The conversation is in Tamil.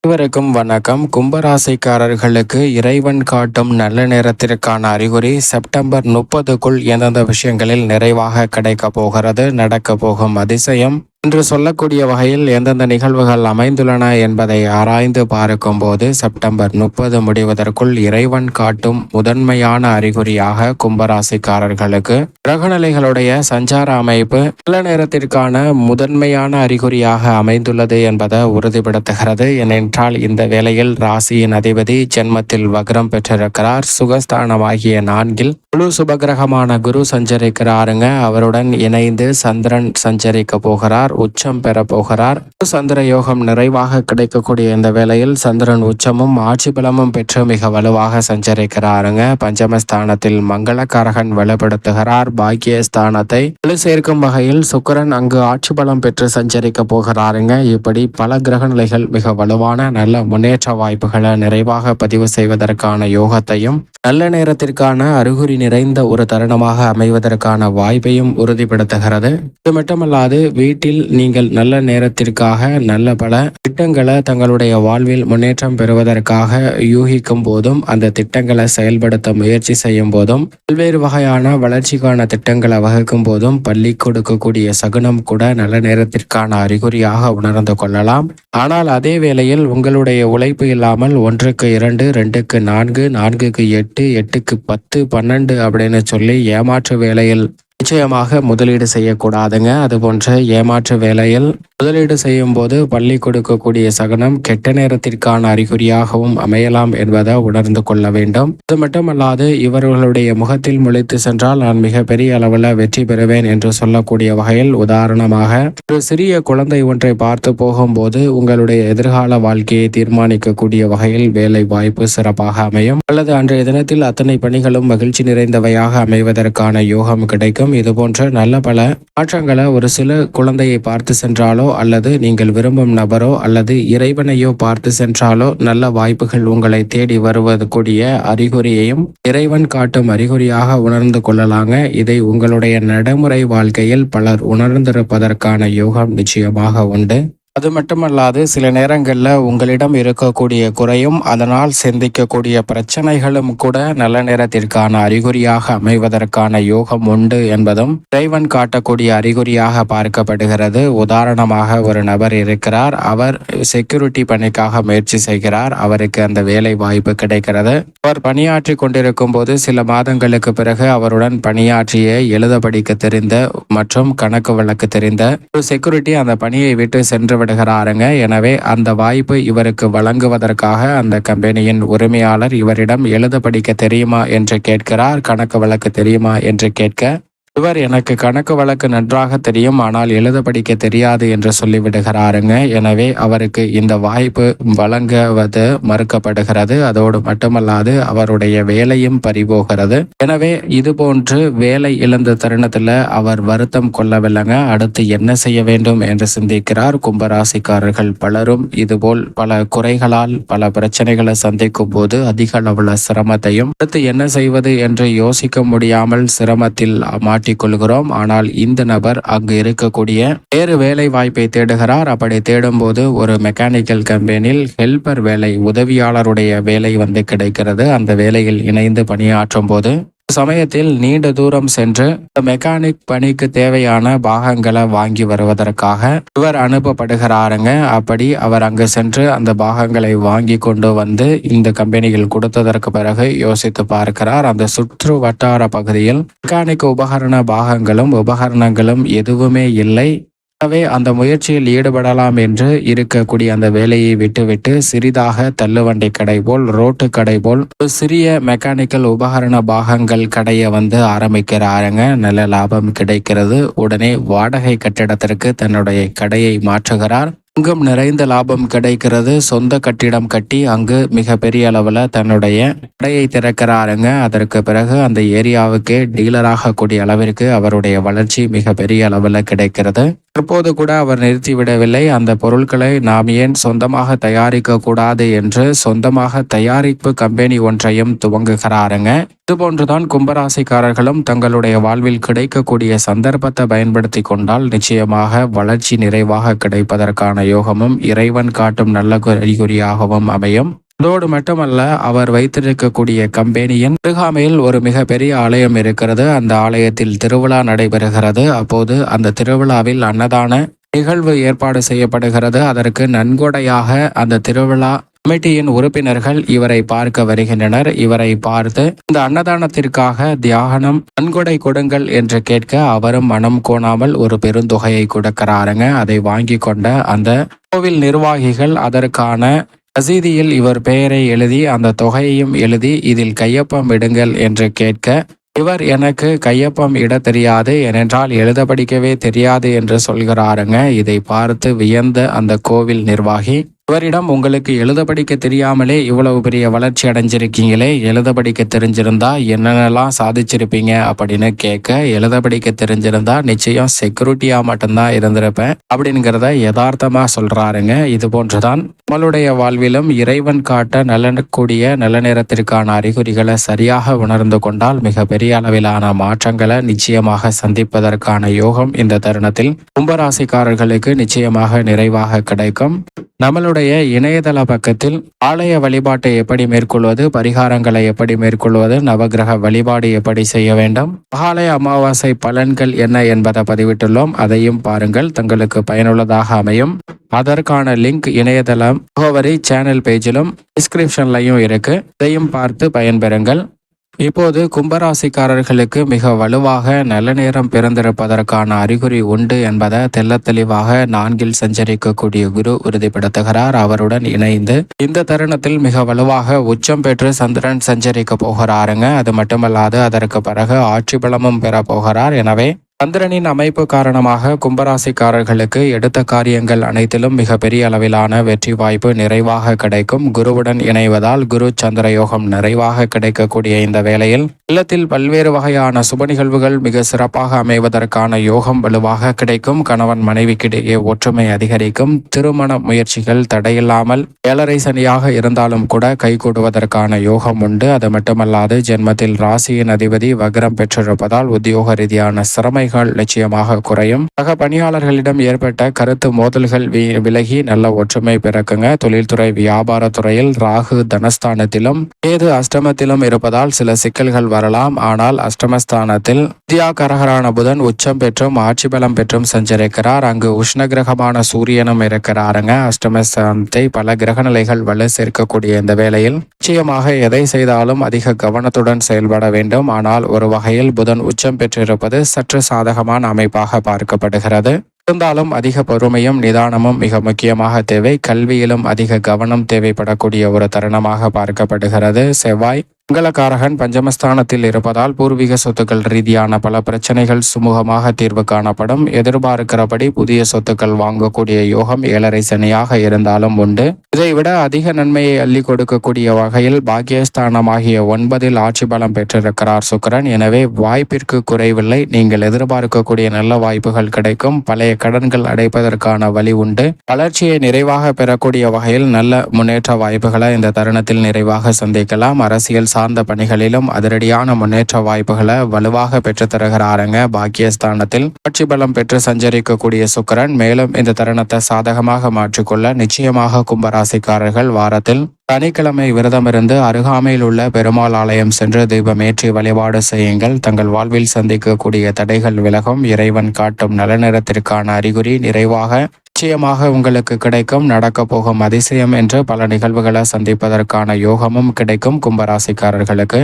அனைவருக்கும் வணக்கம். கும்பராசிக்காரர்களுக்கு இறைவன் காட்டும் நல்ல நேரத்திற்கான அறிகுறி செப்டம்பர் 30க்குள் எந்தெந்த விஷயங்களில் நிறைவாக கிடைக்கப் போகிறது, நடக்க போகும் அதிசயம் என்று சொல்லக்கூடிய வகையில் எந்தெந்த நிகழ்வுகள் அமைந்துள்ளன என்பதை ஆராய்ந்து பார்க்கும்போது செப்டம்பர் 30 முடிவதற்குள் இறைவன் காட்டும் முதன்மையான அறிகுறியாக கும்பராசிக்காரர்களுக்கு கிரகநிலைகளுடைய சஞ்சார அமைப்பு நல்ல நேரத்திற்கான முதன்மையான அறிகுறியாக அமைந்துள்ளது என்பதை உறுதிப்படுத்துகிறது. ஏனென்றால் இந்த வேளையில் ராசியின் அதிபதி ஜென்மத்தில் வக்ரம் பெற்றிருக்கிறார். சுகஸ்தானமாகிய 4ல் முழு சுபகிரகமான குரு சஞ்சரிக்கிறாருங்க. அவருடன் இணைந்து சந்திரன் சஞ்சரிக்க போகிறார், உச்சம் பெற போகிறார். சந்திர யோகம் நிறைவாக கிடைக்கக்கூடிய இந்த வேளையில் சந்திரன் உச்சமும் ஆட்சி பலமும் பெற்று மிக வலுவாக சஞ்சரிக்கிறாருங்க. பஞ்சமஸ்தானத்தில் மங்களக்காரகன் வலுப்படுத்துகிறார். பாக்கியஸ்தானத்தை வலு சேர்க்கும் வகையில் சுக்கிரன் அங்கு ஆட்சி பலம் பெற்று சஞ்சரிக்க போகிறாருங்க. இப்படி பல கிரக நிலைகள் மிக வலுவான நல்ல முன்னேற்ற வாய்ப்புகளை நிறைவாக பதிவு செய்வதற்கான யோகத்தையும் நல்ல நேரத்திற்கான அறிகுறி நிறைந்த ஒரு தருணமாக அமைவதற்கான வாய்ப்பையும் உறுதிப்படுத்துகிறது. இது மட்டுமல்லாது வீட்டில் நீங்கள் நல்ல நேரத்திற்காக நல்ல பல திட்டங்களை தங்களுடைய வாழ்வில் முன்னேற்றம் பெறுவதற்காக யூகிக்கும் போதும் அந்த திட்டங்களை செயல்படுத்த முயற்சி செய்யும் போதும் பல்வேறு வகையான வளர்ச்சிக்கான திட்டங்களை வகுக்கும் போதும் பள்ளி கொடுக்கக்கூடிய சகுனம் கூட நல்ல நேரத்திற்கான அறிகுறியாக உணர்ந்து கொள்ளலாம். ஆனால் அதே வேளையில் உங்களுடைய உழைப்பு இல்லாமல் 1க்கு 2, 2க்கு 4, 4க்கு 8, 8க்கு 10, 12 அப்படின்னு சொல்லி ஏமாற்று வேலையில் நிச்சயமாக முதலீடு செய்யக்கூடாதுங்க. அதுபோன்ற ஏமாற்று வேலையில் முதலீடு செய்யும் போது பள்ளி கொடுக்கக்கூடிய சகனம் கெட்ட நேரத்திற்கான அறிகுறியாகவும் அமையலாம் என்பதை உணர்ந்து கொள்ள வேண்டும். அது மட்டுமல்லாது இவர்களுடைய முகத்தில் முளைத்து சென்றால் நான் மிகப்பெரிய அளவில் வெற்றி பெறுவேன் என்று சொல்லக்கூடிய வகையில் உதாரணமாக ஒரு சிறிய குழந்தை ஒன்றை பார்த்து போகும்போது உங்களுடைய எதிர்கால வாழ்க்கையை தீர்மானிக்கக்கூடிய வகையில் வேலை வாய்ப்பு சிறப்பாக அமையும், அல்லது அன்றைய தினத்தில் அத்தனை பணிகளும் மகிழ்ச்சி நிறைந்தவையாக அமைவதற்கான யோகம் கிடைக்கும். இது போன்ற நல்ல பல மாற்றங்களை ஒரு சில குழந்தையை பார்த்து சென்றாலோ அல்லது நீங்கள் விரும்பும் நபரோ அல்லது இறைவனையோ பார்த்து சென்றாலோ நல்ல வாய்ப்புகள் உங்களை தேடி வருவது கூடிய அறிகுறியையும் இறைவன் காட்டும் அறிகுறியாக உணர்ந்து கொள்ளலாங்க. இதை உங்களுடைய நடைமுறை வாழ்க்கையில் பலர் உணர்ந்திருப்பதற்கான யோகம் நிச்சயமாக உண்டு. அது மட்டுமல்லாது சில நேரங்களில் உங்களிடம் இருக்கக்கூடிய குறையும் அதனால் சிந்திக்கக்கூடிய பிரச்சனைகளும் கூட நல்ல நேரத்திற்கான அறிகுறியாக அமைவதற்கான யோகம் உண்டு என்பதும் இறைவன் காட்டக்கூடிய அறிகுறியாக பார்க்கப்படுகிறது. உதாரணமாக ஒரு நபர் இருக்கிறார், அவர் செக்யூரிட்டி பணிக்காக முயற்சி செய்கிறார், அவருக்கு அந்த வேலை வாய்ப்பு கிடைக்கிறது. அவர் பணியாற்றி கொண்டிருக்கும் போது சில மாதங்களுக்கு பிறகு அவருடன் பணியாற்றிய எழுத படிக்க தெரிந்த மற்றும் கணக்கு வழக்கு தெரிந்த ஒரு செக்யூரிட்டி அந்த பணியை விட்டு சென்று விடுகிறாருங்க. எனவே அந்த வாய்ப்பு இவருக்கு வழங்குவதற்காக அந்த கம்பெனியின் உரிமையாளர் இவரிடம் எழுத படிக்க தெரியுமா என்று கேட்கிறார், கணக்கு வழக்கு தெரியுமா என்று கேட்க இவர் எனக்கு கணக்கு வழக்கு நன்றாக தெரியும், ஆனால் எழுத படிக்க தெரியாது என்று சொல்லிவிடுகிறாருங்க. எனவே அவருக்கு இந்த வாய்ப்பு வழங்குவது மறுக்கப்படுகிறது. அதோடு மட்டுமல்லாது அவருடைய வேலையும் பறிபோகிறது. எனவே இது போன்று வேலை இழந்த தருணத்தில் அவர் வருத்தம் கொள்ளவில்லைங்க. அடுத்து என்ன செய்ய வேண்டும் என்று சிந்திக்கிறார். கும்பராசிக்காரர்கள் பலரும் இதுபோல் பல குறைகளால் பல பிரச்சனைகளை சந்திக்கும் போது அதிக அளவுள்ள சிரமத்தையும் அடுத்து என்ன செய்வது என்று யோசிக்க முடியாமல் சிரமத்தில் கொள்கிறோம். ஆனால் இந்த நபர் அங்கு இருக்கக்கூடிய வேறு வேலை வாய்ப்பை தேடுகிறார். அப்படி தேடும் போது ஒரு மெக்கானிக்கல் கம்பெனியில் ஹெல்பர் வேலை, உதவியாளருடைய வேலை கிடைக்கிறது. அந்த வேலையில் இணைந்து பணியாற்றும் போது சமயத்தில் நீண்ட தூரம் சென்று மெக்கானிக் பணிக்கு தேவையான பாகங்களை வாங்கி வருவதற்காக இவர் அனுப்பப்படுகிறாருங்க. அப்படி அவர் அங்கு சென்று அந்த பாகங்களை வாங்கி கொண்டு வந்து இந்த கம்பெனியில் கொடுத்ததற்கு பிறகு யோசித்து பார்க்கிறார். அந்த சுற்று வட்டார பகுதியில் மெக்கானிக் உபகரணங்களும் எதுவுமே இல்லை. எனவே அந்த முயற்சியில் ஈடுபடலாம் என்று இருக்கக்கூடிய அந்த வேலையை விட்டுவிட்டு சிறிதாக தள்ளுவண்டி கடை போல், ரோட்டு கடை போல் ஒரு சிறிய மெக்கானிக்கல் உபகரண பாகங்கள் கடையை ஆரம்பிக்கிறாருங்க. நல்ல லாபம் கிடைக்கிறது. உடனே வாடகை கட்டிடத்திற்கு தன்னுடைய கடையை மாற்றுகிறார். அங்கும் நிறைந்த லாபம் கிடைக்கிறது. சொந்த கட்டிடம் கட்டி அங்கு மிக பெரிய அளவில் தன்னுடைய கடையை திறக்கிறாருங்க. அதற்கு பிறகு அந்த ஏரியாவுக்கு டீலராக கூடிய அளவிற்கு அவருடைய வளர்ச்சி மிக பெரிய அளவில் கிடைக்கிறது. தற்போது கூட அவர் நிறுத்திவிடவில்லை. அந்த பொருட்களை நாம் ஏன் சொந்தமாக தயாரிக்க கூடாது என்று சொந்தமாக தயாரிப்பு கம்பெனி ஒன்றையும் துவங்குகிறாருங்க. இதுபோன்றுதான் கும்பராசிக்காரர்களும் தங்களுடைய வாழ்வில் கிடைக்கக்கூடிய சந்தர்ப்பத்தை பயன்படுத்தி கொண்டால் நிச்சயமாக வளர்ச்சி நிறைவாக கிடைப்பதற்கான யோகமும் இறைவன் காட்டும் நல்ல அறிகுறியாகவும் அமையும். அதோடு மட்டுமல்ல, அவர் வைத்திருக்கக்கூடிய கம்பெனியின் அருகாமையில் ஒரு மிகப்பெரிய ஆலயம் இருக்கிறது. அந்த ஆலயத்தில் திருவிழா நடைபெறுகிறது. அப்போது அந்த திருவிழாவில் அன்னதான நிகழ்வு ஏற்பாடு செய்யப்படுகிறது. அதற்கு நன்கொடையாக அந்த திருவிழா கமிட்டியின் உறுப்பினர்கள் இவரை பார்க்க வருகின்றனர். இவரை பார்த்து இந்த அன்னதானத்திற்காக தியாகனம் நன்கொடை கொடுங்கள் என்று கேட்க அவரும் மனம் கோணாமல் ஒரு பெருந்தொகையை கொடுக்கிறாருங்க. அதை வாங்கி கொண்ட அந்த கோவில் நிர்வாகிகள் அதற்கான ரசீதியில் இவர் பெயரை எழுதி அந்த தொகையையும் எழுதி இதில் கையொப்பம் இடுங்கள் என்று கேட்க, இவர் எனக்கு கையொப்பம் இட தெரியாது, ஏனென்றால் எழுத படிக்கவே தெரியாது என்று சொல்கிறாருங்க. இதை பார்த்து வியந்த அந்த கோவில் நிர்வாகி இவரிடம், உங்களுக்கு எழுத படிக்க தெரியாமலே இவ்வளவு பெரிய வளர்ச்சி அடைஞ்சிருக்கீங்களே, எழுத படிக்க தெரிஞ்சிருந்தா என்னென்னலாம் சாதிச்சிருப்பீங்க அப்படின்னு கேட்க, எழுத படிக்க தெரிஞ்சிருந்தா நிச்சயம் செக்யூரிட்டியா மட்டும்தான் இருந்திருப்பேன் அப்படிங்கிறத யதார்த்தமா சொல்றாருங்க. இது போன்றுதான் நம்மளுடைய வாழ்விலும் இறைவன் காட்ட நல்லக்கூடிய நல்ல நேரத்திற்கான அறிகுறிகளை சரியாக உணர்ந்து கொண்டால் மிக பெரிய அளவிலான மாற்றங்களை நிச்சயமாக சந்திப்பதற்கான யோகம் இந்த தருணத்தில் கும்பராசிக்காரர்களுக்கு நிச்சயமாக நிறைவாக கிடைக்கும். நம்மளுடைய இணையதள பக்கத்தில் ஆலய வழிபாட்டை எப்படி மேற்கொள்வது, பரிகாரங்களை எப்படி மேற்கொள்வது, நவகிரக வழிபாடு எப்படி செய்ய வேண்டும், மகாலய அமாவாசை பலன்கள் என்ன என்பதை பதிவிட்டுள்ளோம். அதையும் பாருங்கள், தங்களுக்கு பயனுள்ளதாக அமையும். அதற்கான லிங்க் இணையதள முகவரி சேனல் பேஜிலும் டிஸ்கிரிப்ஷன்லையும் இருக்கு. இதையும் பார்த்து பயன்பெறுங்கள். இப்போது கும்பராசிக்காரர்களுக்கு மிக வலுவாக நல்ல நேரம் பிறந்திருப்பதற்கான அறிகுறி உண்டு என்பதை தெல்ல தெளிவாக 4 சஞ்சரிக்கக்கூடிய குரு உறுதிப்படுத்துகிறார். அவருடன் இணைந்து இந்த தருணத்தில் மிக வலுவாக உச்சம் பெற்று சந்திரன் சஞ்சரிக்க போகிறாருங்க. அது மட்டுமல்லாது அதற்கு பிறகு ஆட்சி பலமும் பெற போகிறார். எனவே சந்திரனின் அமைப்பு காரணமாக கும்பராசிக்காரர்களுக்கு எடுத்த காரியங்கள் அனைத்திலும் மிக பெரிய அளவிலான வெற்றி வாய்ப்பு நிறைவாக கிடைக்கும். குருவுடன் இணைவதால் குரு சந்திர யோகம் நிறைவாக கிடைக்கக்கூடிய இந்த வேளையில் இல்லத்தில் பல்வேறு வகையான சுப நிகழ்வுகள் மிக சிறப்பாக அமைவதற்கான யோகம் வலுவாக கிடைக்கும். கணவன் மனைவிக்கிடையே ஒற்றுமை அதிகரிக்கும். திருமண முயற்சிகள் தடையில்லாமல் 7.5 சனியாக இருந்தாலும் கூட கைகூடுவதற்கான யோகம் உண்டு. அது மட்டுமல்லாது ஜென்மத்தில் ராசியின் அதிபதி வக்ரம் பெற்றிருப்பதால் உத்தியோக ரீதியான சிரமை நிச்சயமாக குறையும். சக பணியாளர்களிடம் ஏற்பட்ட கருத்து மோதல்கள் விலகி நல்ல ஒற்றுமை பிறக்குங்க. தொழில்துறை வியாபாரத்துறையில் ராகு தனஸ்தானத்திலும் கேது அஷ்டமத்திலும் இருப்பதால் சில சிக்கல்கள் வரலாம். ஆனால் அஷ்டமஸ்தானத்தில் வித்யாகரகரான புதன் உச்சம் பெற்றும் ஆட்சி பலம் பெற்றும் சஞ்சரிக்கிறார். அங்கு உஷ்ண கிரகமான சூரியனும் இருக்கிறாருங்க. அஷ்டமஸ்தானத்தை பல கிரக நிலைகள் வலு சேர்க்கக்கூடிய இந்த வேளையில் நிச்சயமாக எதை செய்தாலும் அதிக கவனத்துடன் செயல்பட வேண்டும். ஆனால் ஒரு வகையில் புதன் உச்சம் பெற்றிருப்பது சற்று சாதகமான அமைப்பாக பார்க்கப்படுகிறது. இருந்தாலும் அதிக பொறுமையும் நிதானமும் மிக முக்கியமாக தேவை. கல்வியிலும் அதிக கவனம் தேவைப்படக்கூடிய ஒரு தருணமாக பார்க்கப்படுகிறது. செவ்வாய் மங்களகாரகன் பஞ்சமஸ்தானத்தில் இருப்பதால் பூர்வீக சொத்துக்கள் ரீதியான பல பிரச்சனைகள் சுமூகமாக தீர்வு காணப்படும். எதிர்பார்க்கிறபடி புதிய சொத்துக்கள் வாங்கக்கூடிய யோகம் 7.5 சனியாக இருந்தாலும் உண்டு. இதைவிட அதிக நன்மையை அள்ளி கொடுக்கக்கூடிய வகையில் பாக்கியஸ்தானமாகிய 9 ஆட்சி பலம் பெற்றிருக்கிறார் சுக்கிரன். எனவே வாய்ப்பிற்கு குறைவில்லை. நீங்கள் எதிர்பார்க்கக்கூடிய நல்ல வாய்ப்புகள் கிடைக்கும். பழைய கடன்கள் அடைப்பதற்கான வழி உண்டு. வளர்ச்சியை நிறைவாக பெறக்கூடிய வகையில் நல்ல முன்னேற்ற வாய்ப்புகளை இந்த தருணத்தில் நிறைவாக சந்திக்கலாம். அரசியல் சார்ந்த பணிகளிலும் அதிரடியான முன்னேற்ற வாய்ப்புகளை வலுவாக பெற்று தருகிறாருங்க. பாக்கியஸ்தானத்தில் ஆட்சி பலம் பெற்று சஞ்சரிக்கக்கூடிய சுக்கிரன் மேலும் இந்த தருணத்தை சாதகமாக மாற்றிக்கொள்ள நிச்சயமாக கும்பராசிக்காரர்கள் வாரத்தில் சனிக்கிழமை விரதமிருந்து அருகாமையில் உள்ள பெருமாள் ஆலயம் சென்று தீபமேற்றி வழிபாடு செய்யுங்கள். தங்கள் வாழ்வில் சந்திக்கக்கூடிய தடைகள் விலகும். இறைவன் காட்டும் நல்ல நேரத்திற்கான அறிகுறி நிறைவாக நிச்சயமாக உங்களுக்கு கிடைக்கும். நடக்க போகும் அதிசயம் என்று பல நிகழ்வுகளை சந்திப்பதற்கான யோகமும் கிடைக்கும் கும்பராசிக்காரர்களுக்கு.